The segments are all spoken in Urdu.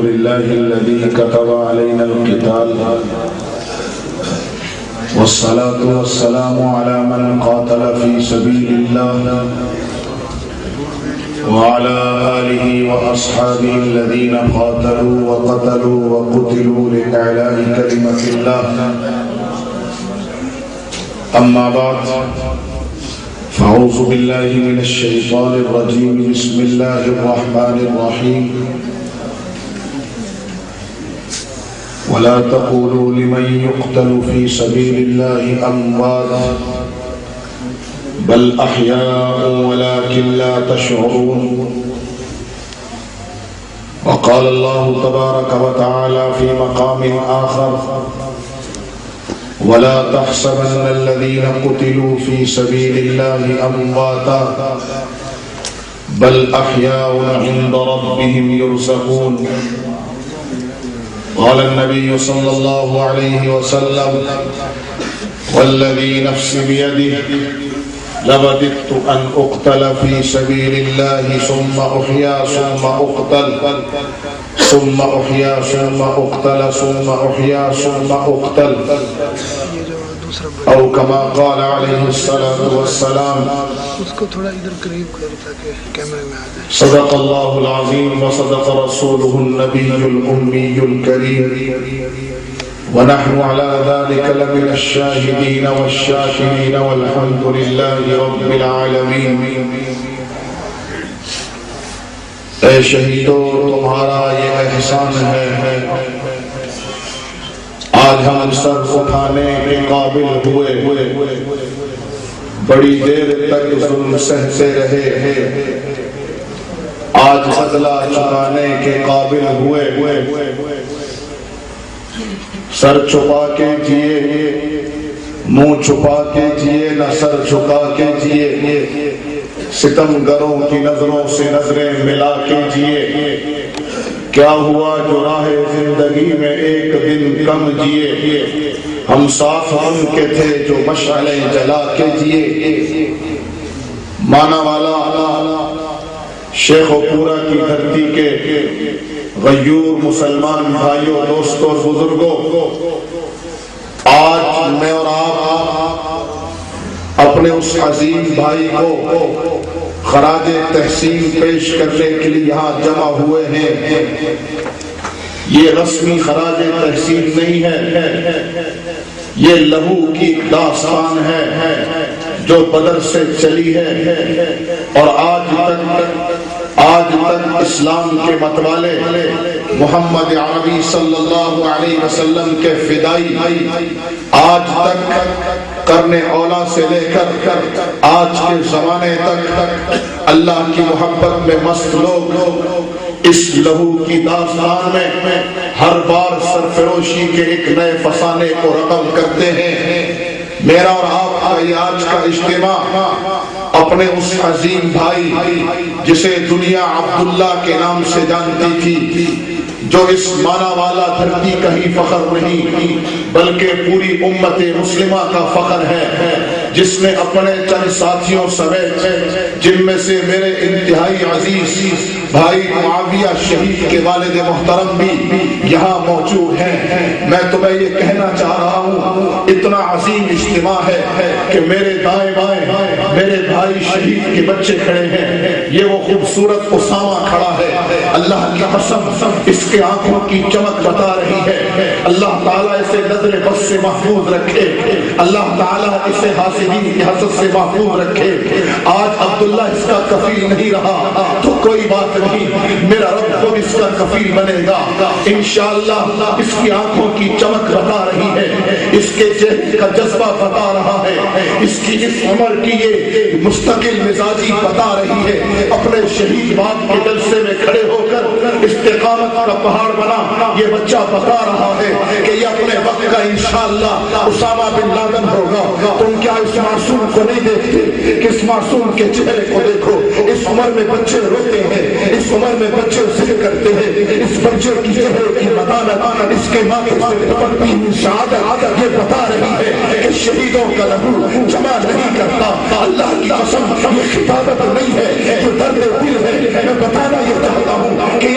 لله الذي كتب علينا القتال والصلاة والسلام على من قاتل في سبيل الله وعلى آله وأصحابه الذين قاتلوا وقتلوا وقتلوا لإعلاء كلمة الله. أما بعد فأعوذ بالله من الشيطان الرجيم. بسم الله الرحمن الرحيم. ولا تقولوا لمن يقتل في سبيل الله أموات بل أحياء ولكن لا تشعرون. وقال الله تبارك وتعالى في مقام آخر: ولا تحسبن الذين قتلوا في سبيل الله أمواتا بل أحياء عند ربهم يرزقون. قال النبي صلى الله عليه وسلم: والذي نفسي بيده لوددت أن أقتل في سبيل الله ثم أحيا ثم أقتل ثم أحيا ثم أقتل ثم أحيا ثم أقتل، أو كما قال عليه الصلاة والسلام. صدق الله العظيم وصدق رسوله النبي الأمي الكريم، ونحن على ذلك لمن الشاهدين والشاكرين والحمد لله رب العالمين. اے شہیدوں، تمہارا یہ احسان ہے، آج ہم سر اٹھانے کے قابل ہوئے، بڑی دیر تک ظلم سہتے رہے، آج بدلہ چکانے کے قابل ہوئے. سر چھپا کے جیے، منہ چھپا کے جیے، نہ سر جھکا کے جیے، ستم گروں کی نظروں سے نظریں ملا کے جیے. کیا ہوا جو راہ زندگی میں ایک دن کم جیے، ہم ساتھ ان کے تھے جو مشعلیں جلا کے جیے. مانا والا شیخ و پورا کی دھرتی کے غیور مسلمان بھائیوں، دوستوں اور بزرگوں، آج میں اور آپ اپنے اس عظیم بھائی کو خراج تحسین پیش کرنے کے لیے یہاں جمع ہوئے ہیں. یہ رسمی خراج تحسین نہیں ہے، یہ لہو کی داستان ہے جو بدر سے چلی ہے اور آج تک اسلام کے متوالے محمد عربی صلی اللہ علیہ وسلم کے فدائی آج تک کرنے اولا سے لے کر آج کے زمانے تک اللہ کی محبت میں مست لوگ اس لہو کی داستان میں ہر بار سرفروشی کے ایک نئے فسانے کو رقم کرتے ہیں. میرا اور آپ کا یہ آج کا اجتماع اپنے اس عظیم بھائی جسے دنیا عبداللہ کے نام سے جانتی تھی، جو اس مانا والا دھرتی کا ہی فخر نہیں بلکہ پوری امت مسلمہ کا فخر ہے، جس نے اپنے چند ساتھیوں سمیت، جن میں سے میرے انتہائی عزیز بھائی معاویہ شہید کے والد محترم بھی یہاں موجود ہیں. میں تمہیں یہ کہنا چاہ رہا ہوں، اتنا عظیم اجتماع ہے کہ میرے دائیں بائیں میرے بھائی شہید کے بچے کھڑے ہیں. یہ وہ خوبصورت اسامہ کھڑا ہے، اللہ کی قسم اس کے آنکھوں کی چمک بتا رہی ہے. اللہ تعالیٰ اسے نظر بس سے محفوظ رکھے، اللہ تعالیٰ اسے حاسدین کی حسد سے محفوظ رکھے. آج عبداللہ اس کا کفیل نہیں رہا تو کوئی بات نہیں، میرا رب خود اس کا کفیل بنے گا انشاءاللہ. اس کی آنکھوں کی چمک بتا رہی ہے، اس کے چہرے کا جذبہ بتا رہا ہے، اس کی اس عمر کی یہ مستقل مزاجی بتا رہی ہے. اپنے شہید باپ کے جلسے میں کھڑے ہو کر استقامت کا پہاڑ بنا یہ بچہ بتا رہا ہے کہ یہ اپنے وقت کا انشاءاللہ اسامہ بن لادن ہوگا. تم کیا اس معصوم کو نہیں دیکھتے کہ اس معصوم کے چہرے کو دیکھو. اس عمر میں بچے روتے ہیں، اس عمر میں بچے ذکر کرتے ہیں، اس بچے کی چہرے کی مدانت، اس کے ماتھے سے ٹپکتی شہادت یہ بتا رہی ہے کہ شہیدوں کا لہو جمع نہیں کرتا. اللہ کی قسم یہ خطابت نہیں ہے، یہ درد دل ہے. میں بتانا یہ چاہتا ہوں کہ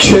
6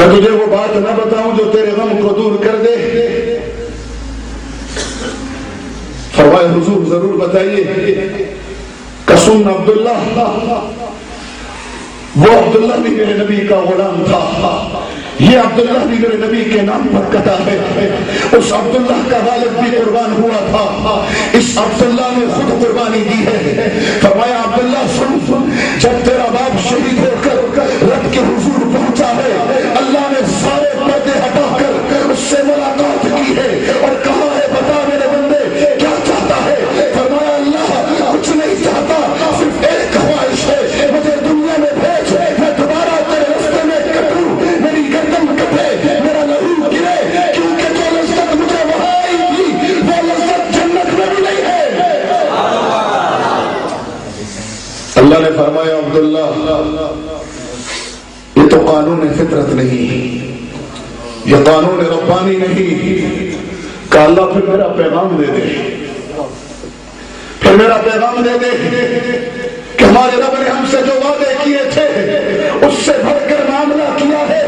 میں تجھے وہ بات نہ بتاؤں جو تیرے غم کو دور کر دے؟ فرمائے حضور ضرور بتائیے۔ قسم عبداللہ، وہ عبداللہ بھی میرے نبی کا غلام تھا، یہ عبداللہ بھی میرے نبی کے نام پر کٹا ہے، اس عبداللہ کا والد بھی قربان ہوا تھا، اس عبداللہ نے خود قربانی دی ہے۔ فرمایا عبداللہ سن، جب تیرا باپ شہید ہو کر رب کے حضور پہنچا ہے، اللہ نے سارے پردے ہٹا کر اس سے ملاقات کی ہے اور کہا ہے بتا میرے بندے کیا چاہتا ہے؟ فرمایا اللہ کچھ نہیں چاہتا، صرف ایک خواہش ہے، مجھے دنیا میں بھیج، میں دوبارہ تیرے راستے میں کٹوں، میری گردن کٹے، میرا لہو گرے، کیونکہ جو لذت مجھے وہاں آئی تھی وہ لذت جنت میں بھی نہیں ہے۔ اللہ نے فرمایا عبداللہ یہ تو قانون فطرت نہیں، یہ قانون ربانی نہیں، کہ اللہ پھر میرا پیغام دے دے، پھر میرا پیغام دے دے کہ ہمارے رب نے ہم سے جو وعدے کیے تھے اس سے بڑھ کر معاملہ کیا ہے،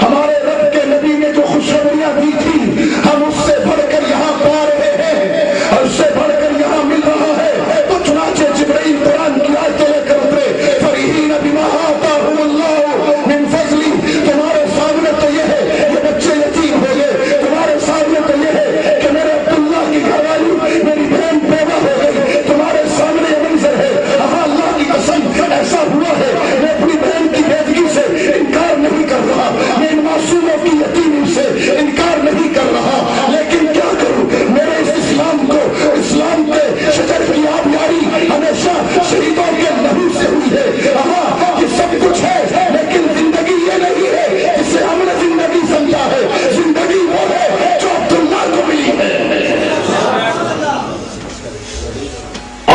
ہمارے رب کے نبی نے جو خوشخبریاں دی تھی ہم اس سے بڑھ کر یہاں پا رہے ہیں اور اس سے بڑھ کر یہاں مل رہا ہے۔ تو چنانچہ جبرائیل قرآن کی آیتیں لے کر اترے، فرحین بما آتاہم اللہ من فضلہ، تمہارے سامنے تو یہ ہے یہ بچے یتیم ہو گئے، تمہارے سامنے تو یہ ہے کہ میرے عبداللہ کی گھر والی میری بہن بیوہ ہو گئی، تمہارے سامنے یہ منظر ہے۔ ہاں اللہ کی قسم ایسا ہوا ہے، میں اپنی بہن کی بیدگی سے انکار نہیں کر رہا، میں ان معصوموں کی یتیمی سے انکار نہیں کر رہا، لیکن کیا کروں، میرے اس اسلام کو، اسلام کے شجر کی آبیاری ہمیشہ شہیدوں کے لہو سے ہوئی ہے۔ ہاں یہ سب کچھ ہے لیکن زندگی یہ نہیں ہے جسے ہم نے زندگی سمجھا ہے، زندگی وہ ہے جو عبداللہ کو ملی ہے۔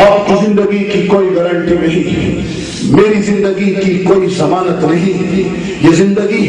آپ کی زندگی کی کوئی گارنٹی نہیں، میری زندگی کی کوئی ضمانت نہیں، یہ زندگی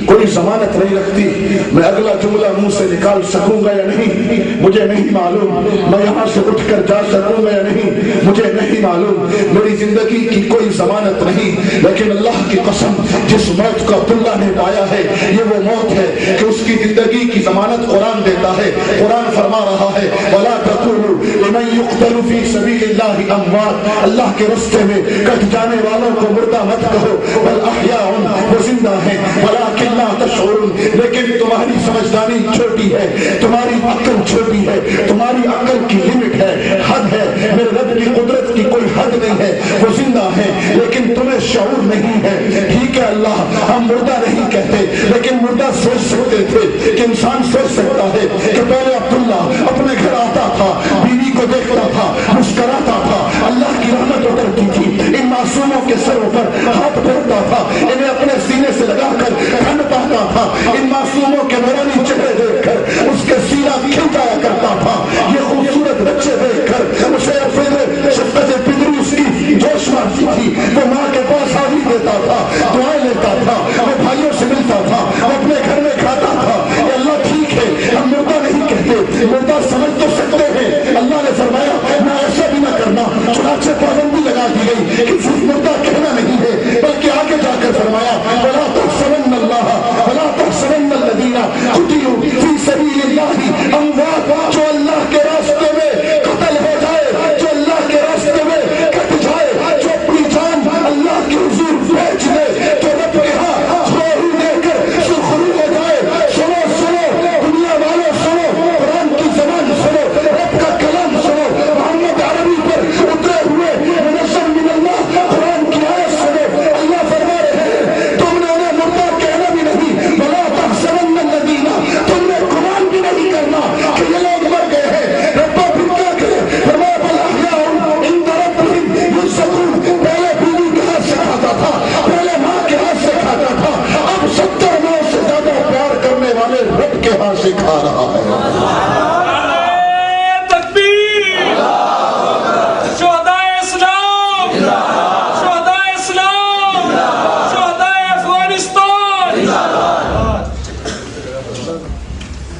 کوئی ضمانت نہیں رکھتی، میں اگلا جملہ منہ سے نکال سکوں گا یا نہیں مجھے نہیں معلوم، میں یہاں سے اٹھ کر جا سکوں گا یا نہیں مجھے نہیں معلوم، میری زندگی کی کوئی ضمانت نہیں، لیکن اللہ کی قسم جس موت کو عبداللہ نے پایا ہے یہ وہ موت ہے کہ اس کی زندگی کی ضمانت قرآن دیتا ہے۔ قرآن فرما رہا ہے وَلَا تَقُولُوا لِمَن يُقْتَلُ فِي سَبِيلِ اللَّهِ أَمْوَاتٌ، اللہ کے راستے میں کٹ جانے والوں کو مردہ مت کہو، بل احیاء، وہ زندہ ہیں، ولکن لا تشعرون، لیکن تمہاری سمجھداری چھوٹی ہے، تمہاری عقل چھوٹی ہے، تمہاری عقل کی لمٹ ہے، حد ہے، میرے رب کی قدرت کی کوئی حد نہیں ہے، وہ زندہ ہیں لیکن تمہیں شعور نہیں ہے۔ ٹھیک ہے اللہ ہم مردہ نہیں کہتے لیکن مردہ سوچ سکتے تھے کہ انسان سوچ سکتا ہے کہ پہلے عبداللہ اپنے گھر آتا تھا، بیوی کو دیکھتا تھا، مسکراتا تھا، اللہ کی رحمت اترتی تھی، ان معصوموں کے سروں پر ہاتھ پھیرتا تھا، انہیں اپنے سینے سے لگا کر ٹھنڈ پاتا تھا، ان معصوموں کے نورانی چہرے دیکھ کر اس کے سینہ کھل جایا کرتا تھا، یہ خوبصورت بچے دیکھ کر اسے اپنے شفقت پدری اس کی جوش مارتی تھی، وہ ماں کے پاس حاضری دیتا تھا، دعائیں لیتا تھا، وہ بھائیوں سے ملتا تھا، وہ اپنے گھر میں کھاتا تھا۔ یہ اللہ ٹھیک ہے ہم مردہ نہیں کہتے، مردہ سمجھ تو سکتے ہیں، اللہ نے فرمایا نہ ایسا بھی نہ کرنا، چنانچہ پابندی لگا دی گئی کہ صرف مردہ کہنا نہیں ہے بلکہ آگے جا کر فرمایا وَلَا تَحْسَبَنَّ اللَّهَ وَلَا تَحْسَبَنَّ الَّذِينَ قُتِلُوا فِي سَبِيلِ اللَّهِ أَمْوَاتٌ، جو اللہ کے راستے میں قتل ہو جائے، جو اللہ کے راستے میں کٹ جائے، جو اپنی جان اللہ کے حضور بیچ دے، جو رب کے ہاں خواہی دے کر سرخرو ہو جائے۔ سنو سنو دنیا والوں، سنو قرآن کی زبان سنو، رب کا کلام سنو، محمد عربی پر اترے ہوئے منظم من اللہ قرآن کی آیت سنو۔ اللہ فرما رہے ہیں تم نے انہیں مردہ کہنا بھی نہیں، بلا تحسبن الذین، تم نے گمان بھی نہیں کرنا کہ یہ لوگ مر گئے ہیں۔ رب پھر کیا کرے؟ فرمایا بل احیاء عند ربہم یرزقون، پہلے بیوی کے ہاتھ سے کھاتا تھا، پہلے ماں کے ہاتھ سے کھاتا تھا، اب 70 ماں سے زیادہ پیار کرنے والے رب کے ہاتھ سے کھا رہا ہے۔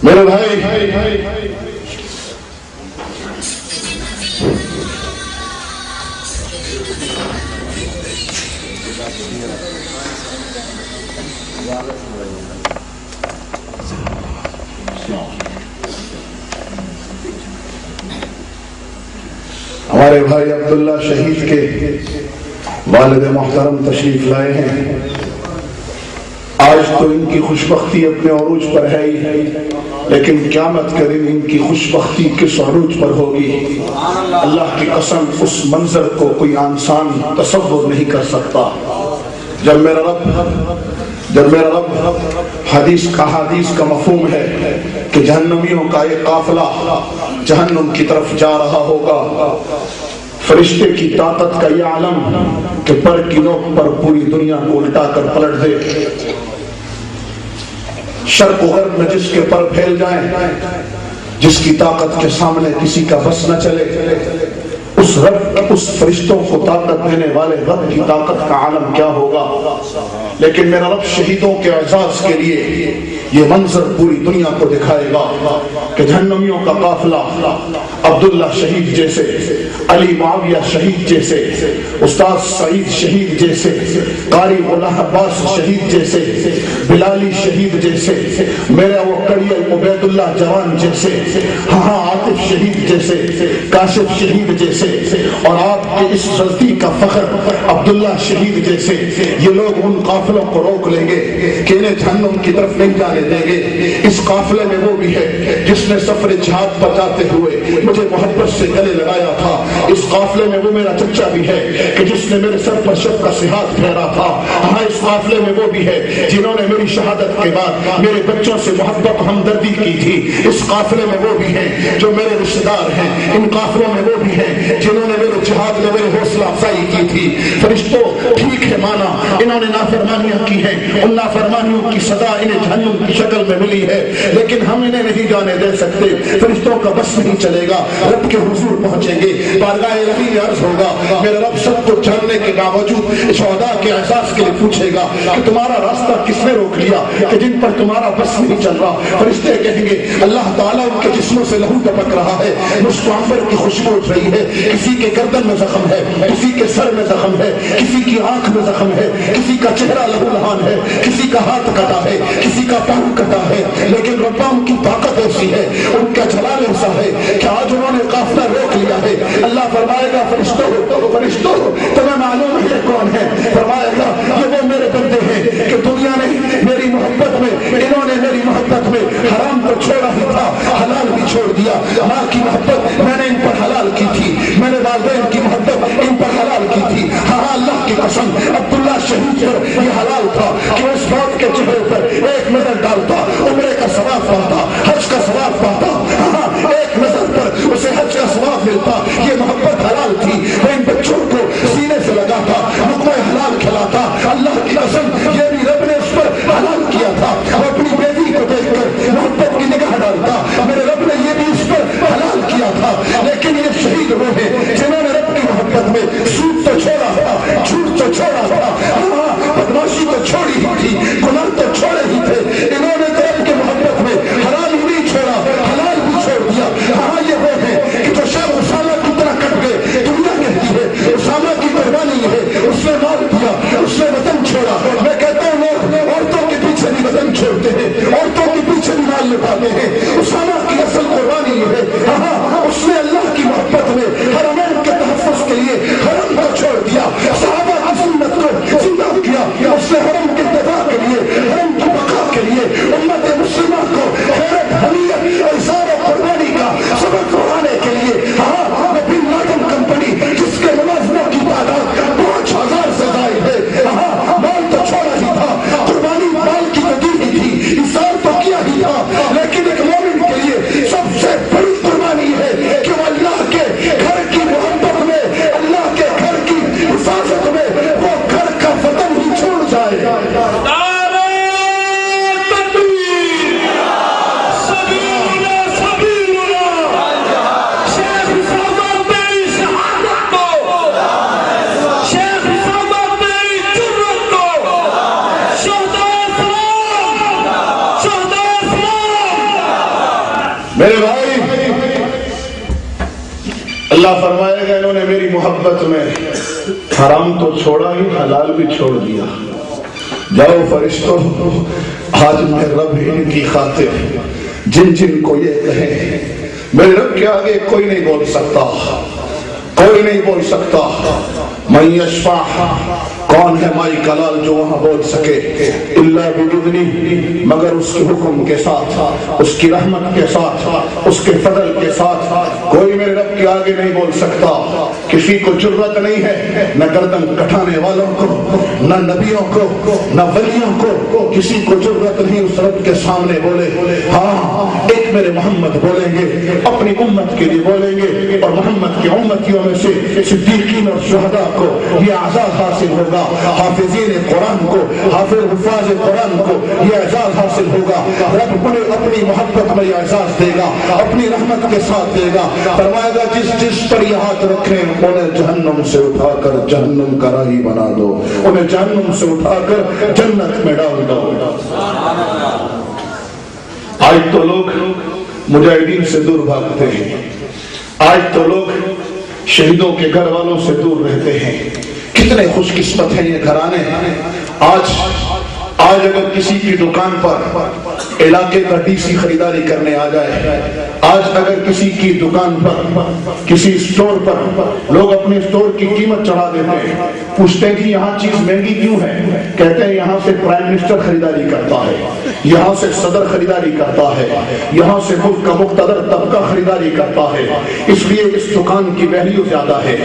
میرے بھائی ہمارے بھائی عبداللہ شہید کے والد محترم تشریف لائے ہیں. آج تو ان کی خوشبختی اپنے عروج پر ہے ہی، لیکن قیامت کے دن ان کی خوشبختی کس عروج پر ہوگی؟ اللہ کی قسم اس منظر کو کوئی انسان تصور نہیں کر سکتا. جب میرا رب حدیث کا مفہوم ہے کہ جہنمیوں کا ایک قافلہ جہنم کی طرف جا رہا ہوگا، فرشتے کی طاقت کا یہ عالم کہ پر کی نوک پر پوری دنیا کو الٹا کر پلٹ دے، شرق و غرب میں جس کے پر پھیل جائیں، جس کی طاقت کے سامنے کسی کا بس نہ چلے، اس فرشتوں کو طاقت دینے والے رب کی طاقت کا عالم کیا ہوگا؟ لیکن میرا رب شہیدوں کے اعزاز کے لیے یہ منظر پوری دنیا کو دکھائے گا کہ جہنمیوں کا قافلہ عبداللہ شہید جیسے، علی معاویہ شہید جیسے، استاد سعید شہید جیسے، قاری غلام عباس شہید جیسے، بلالی شہید جیسے، میرا وہ کڑیل عبید اللہ جوان جیسے، ہاں عاطف شہید جیسے، کاشف شہید جیسے، اور آپ کے اس غلطی کا فخر عبداللہ شہید جیسے، یہ لوگ ان قافلوں کو روک لیں گے کہ انہیں جہنم کی طرف نہیں جانے دیں گے. اس قافلے میں وہ بھی ہے جس نے سفر جہاد پر جاتے ہوئے مجھے محبت سے گلے لگایا تھا. اس قافلے میں وہ میرا چچا بھی ہے کہ جس نے میرے سر پر شب کا سہاد پھیرا تھا. ہاں اس قافلے میں وہ بھی ہے جنہوں نے میری شہادت کے بعد میرے بچوں سے محبت ہمدردی کی تھی. اس قافلے میں وہ بھی ہیں جو میرے رشتہ دار ہیں. ان قافلوں میں وہ بھی ہیں جنہوں نے میرے جہاد میں میرے حوصلہ افزائی کی تھی. فرشتوں ٹھیک ہے مانا انہوں نے نافرمانیاں کی ہیں، ان نافرمانیوں کی سزا انہیں جہنم کی شکل میں ملی ہے، لیکن ہم انہیں نہیں جانے دے سکتے. فرشتوں کا بس نہیں چلے گا، رب کے حضور پہنچیں گے، بارگاہ الہی میں عرض ہوگا. میرا رب سب کو جاننے کے باوجود شہداء کے احساس کے لیے پوچھے گا کہ تمہارا راستہ کس نے روک لیا کہ جن پر تمہارا بس نہیں چل رہا؟ فرشتے کہیں گے اللہ تعالیٰ ان کے جسموں سے لہو ٹپک رہا ہے، مستعنبر کی خوشبو اٹھ رہی ہے، کسی کے گردن میں زخم ہے، کسی کے سر میں زخم ہے، کسی کی آنکھ میں زخم ہے، کسی کا چہرہ لہو لہان ہے، کسی کا ہاتھ کٹا ہے، کسی کا پاؤں کٹا ہے، لیکن ربام کی طاقت ایسی ہے، ان کا جلال ایسا ہے کہ آج انہوں نے قافلہ روک لیا ہے. اللہ فرمائے گا فرشتوں تمہیں معلوم ہے کون ہے؟ فرمائے گا یہ وہ میرے بندے ہیں کہ دنیا نے میری محبت میں، انہوں نے میری محبت میں حرام کو چھوڑا ہی تھا، حلال بھی چھوڑ دیا. ماں کی محبت میں نے ان پر حلال کی تھی، میں نے والدین کی محبت ان پر حلال کی تھی. ہاں اللہ کی قسم عبداللہ شہید پر یہ حلال تھا کہ اس موت کے چہرے پر ایک نظر ڈالتا، عمرے کا ثواب پاتا، حج کا ثواب پاتا. ہاں ایک نظر پر اسے حج کا ثواب ملتا. یہ محبت حلال تھی. وہ ان بچوں کو سینے سے لگاتا، لقمہ حلال کھلاتا. اللہ کی قسم یہ بھی رب نے اس پر حلال کیا تھا. وہ اپنی بیٹی کو دیکھ کر محبت کی نگاہ ڈالتا. میرے رب نے یہ بھی اس پر حلال کیا تھا. لیکن یہ شہید وہ ہیں جنہوں نے رب کی محبت میں سود تو چھوڑا تھا، جھوٹ تو چھوڑا تھا، بدماشی تو چھوڑی ہی تھی، گناہ تو چھوڑے ہی تھے. انہوں نے تو رب کی محبت میں حلال ہی نہیں چھوڑا، حلال بھی چھوڑ دیا. ہاں یہ وہ ہیں کہ جو شب اسامہ کی طرح کٹ گئے. دنیا کہتی ہے اسامہ کی قربانی ہے، اس نے مال دیا، اس نے وطن چھوڑا. میں کہتا ہوں لوگ عورتوں کے پیچھے بھی وطن چھوڑتے ہیں، عورتوں کے پیچھے بھی مال لٹاتے ہیں. اسامہ کی اصل قربانی ہے. ہاں اس نے اللہ کی محبت میں حرمین کے تحفظ کے لیے حرم کو چھوڑ دیا، صحابہ کی سنت کو زندہ کیا. اس نے حرم کے دفاع کے لیے، حرم کی بقا کے لیے امت مسلمہ کو غیرت، حمیت، اظہار و قربانی کا سبق پڑھانے کے لیے. ہاں بن لادن کمپنی جس کے ملازموں کی تعداد 5000 سے زائد ہے. ہاں مال تو چھوڑا ہی تھا، قربانی مال کی تو دی ہی تھی، اظہار تو کیا ہی تھا. لیکن ایک مومن کے لیے سب سے بڑی قربانی ہے کہ وہ اللہ کے گھر کی محبت میں، اللہ کے گھر کی حفاظت میں وہ گھر کا وطن ہی چھوڑ جائے. میرے بھائی اللہ فرمائے گا انہوں نے میری محبت میں حرام تو چھوڑا ہی، حلال بھی چھوڑ دیا. جاؤ فرشتوں، آج میں رب ان کی خاطر جن جن کو یہ کہیں، میرے رب کے آگے کوئی نہیں بول سکتا، کوئی نہیں بول سکتا۔ من یشفع، کون ہے مائی کلال جو وہاں بول سکے، الا بإذنہ، مگر اس کے حکم کے ساتھ، اس کی رحمت کے ساتھ، اس کے فضل کے ساتھ کوئی میرے رب کے آگے نہیں بول سکتا۔ کسی کو جرت نہیں ہے، نہ گردن کٹانے والوں کو، نہ نبیوں کو، نہ ولیوں کو، کسی کو جرت نہیں اس رب کے سامنے بولے۔ ہاں ایک میرے محمد بولیں گے، اپنی امت کے لیے بولیں گے، اور محمد کی امتیوں میں سے صدیقین اور شہداء کو یہ اعزاز حاصل ہوگا، حافظین قرآن کو، حفاظ قرآن کو یہ اعزاز حاصل ہوگا۔ رب انہیں اپنی محبت میں یہ اعزاز دے گا، اپنی رحمت کے ساتھ دے گا۔ فرمائے گا جس پر یہ ہاتھ رکھیں انہیں جہنم سے اٹھا کر جہنم کا راہی بنا دو، انہیں جہنم سے اٹھا کر جنت میں ڈال دو۔ آج تو لوگ مجاہدین سے دور بھاگتے ہیں، آج تو لوگ شہیدوں کے گھر والوں سے دور رہتے ہیں۔ کتنے خوش قسمت ہیں یہ گھرانے۔ آج اگر کسی کی دکان پر علاقے کا ڈی سی خریداری کرنے آ جائے، آج اگر کسی کی دکان پر، کسی اسٹور پر لوگ اپنے اسٹور کی قیمت چڑھا دیتے ہیں، پوچھتے ہیں کہ یہاں چیز مہنگی کیوں ہے؟ کہتے ہیں یہاں سے پرائم منسٹر خریداری کرتا ہے، یہاں سے صدر خریداری کرتا ہے، یہاں سے ملک کا مقتدر طبقہ خریداری کرتا ہے، اس لیے اس دکان کی ویلیو زیادہ ہے،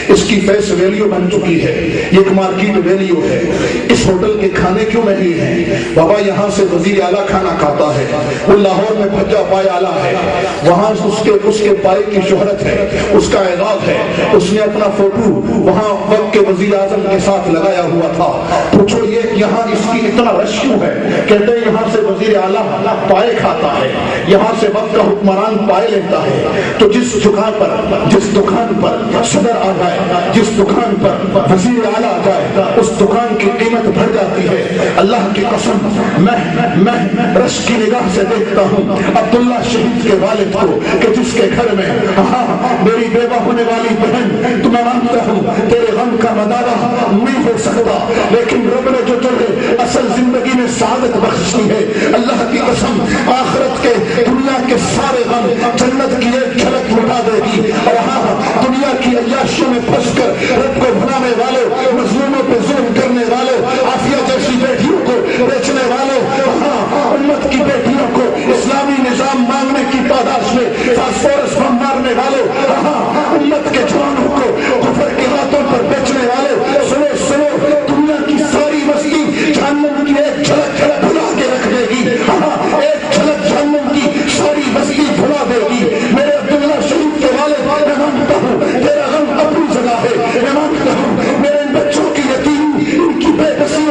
اس کی فیس ویلیو بن چکی ہے، یہ ایک مارکیٹ ویلیو ہے۔ اس ہوٹل کے کھانے کیوں مہنگے ہیں؟ بابا یہاں سے وزیر اعلیٰ کھانا کھاتا ہے، وہ لاہور میں بھجا پائے اعلیٰ ہے، وہاں اس کے پائے کی شہرت ہے، اس کا اعزاز ہے، اس نے اپنا فوٹو وہاں وقت کے وزیر اعظم کے ساتھ لگایا ہوا تھا۔ پوچھو یہ یہاں اس کی اتنا رش کیوں ہے؟ کہتے ہیں یہاں سے وزیر اعلیٰ پائے کھاتا ہے، یہاں سے وقت کا حکمران پائے لیتا ہے۔ تو جس دکان پر صدر آ جائے، جس دکان پر وزیر اعلیٰ آ جائے، اس دکان کی قیمت بڑھ جاتی ہے۔ اللہ کی قسم میں رش کی نگاہ سے دیکھتا ہوں عبداللہ شہید کے والد کو کہ جس کے گھر میں میری بیوہ ہونے والی بہن، تو میں مانتا ہوں تیرے غم کا مدارہ نہیں ہو سکتا، لیکن رب نے جو تجھے اصل زندگی میں سعادت بخشی ہے، اللہ کی قسم آخرت کے دنیا کے سارے غم جنت کی ایک جھلک مٹا دے گی۔ اور دنیا کی عیاشیوں میں پھنس کر رب کو بھلانے والوں، مظلوموں پہ ظلم کرنے والوں، عافیہ جیسی بیٹیوں کو بیچنے والوں، امت کی بیٹیوں کو اسلامی نظام مانگنے کی پاداش میں فاسفورس بم مارنے والوں، امت کے جوانوں کو کفر کے ہاتھوں پر بیچنے والوں، سنو دنیا کی ساری بستی جہنم کی ایک جھلک بھلا کے رکھ دے گی، ایک جھلک جہنم کی ساری بستی بھلا دے گی۔ میرے عبداللہ شہید کے والد، میں مانتا ہوں تیرا غم اپنی جگہ ہے، میں مانتا ہوں میرے ان بچوں کی یتیمی، ان کی بے بسی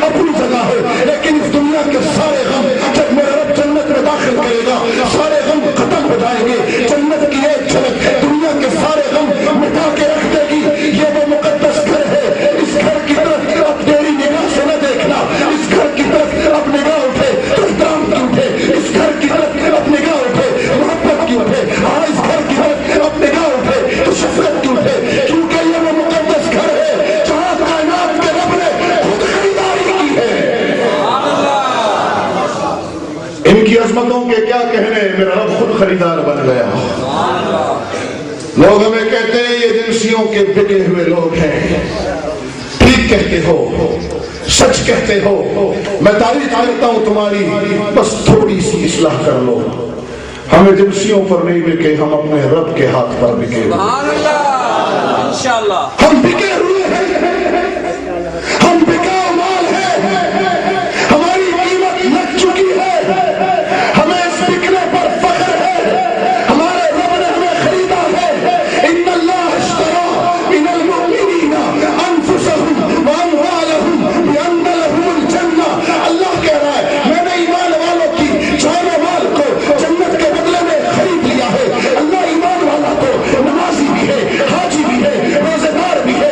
اپنی جگہ ہے، لیکن اس دنیا کے سارے غم جب میرا رب جنت میں داخل کرے گا، سارے غم ختم ہو جائیں گے۔ جنت کی ایک جھلک دنیا کے سارے غم مٹا کے رکھ دے گی۔ یہ وہ مقدس گھر ہے، اس گھر کی طرف اب تیری نگاہ سے نہ دیکھنا، اس گھر کی طرف اب نگاہ اٹھے تو احترام کی اٹھے، اس گھر کی طرف اب نگاہ اٹھے محبت کی اٹھے، اس گھر کی طرف اب نگاہ اٹھے تو شفقت کی اٹھے، کیونکہ یہ وہ مقدس گھر ہے جہاں کائنات کے رب نے خود خریداری کی ہے۔ ان کی عظمتوں کے کیا کہنے، میرا رب خود خریدار بن گیا۔ لوگ ہمیں کہتے ہیں یہ جنسیوں کے بکے ہوئے لوگ ہیں، ٹھیک کہتے ہو، سچ کہتے ہو، میں تعریف کرتا ہوں تمہاری، بس تھوڑی سی اصلاح کر لو۔ ہمیں جنسیوں پر نہیں بکے، ہم اپنے رب کے ہاتھ پر بکے ہوئے، ہم بکے ہوئے ہیں، ہم بکا مال ہیں، ہماری قیمت لگ چکی ہے، ہمیں اس بکنے پر فخر ہے، ہمارے رب نے ہمیں خریدا ہے۔ ان اللہ اشتری من المؤمنین انفسهم واموالهم بان لهم الجنہ، اللہ کہہ رہا ہے میں نے ایمان والوں کی جان و مال کو جنت کے بدلے میں خرید لیا ہے۔ اللہ ایمان والا کو نمازی بھی ہے، حاجی بھی ہے، روزے دار بھی ہے،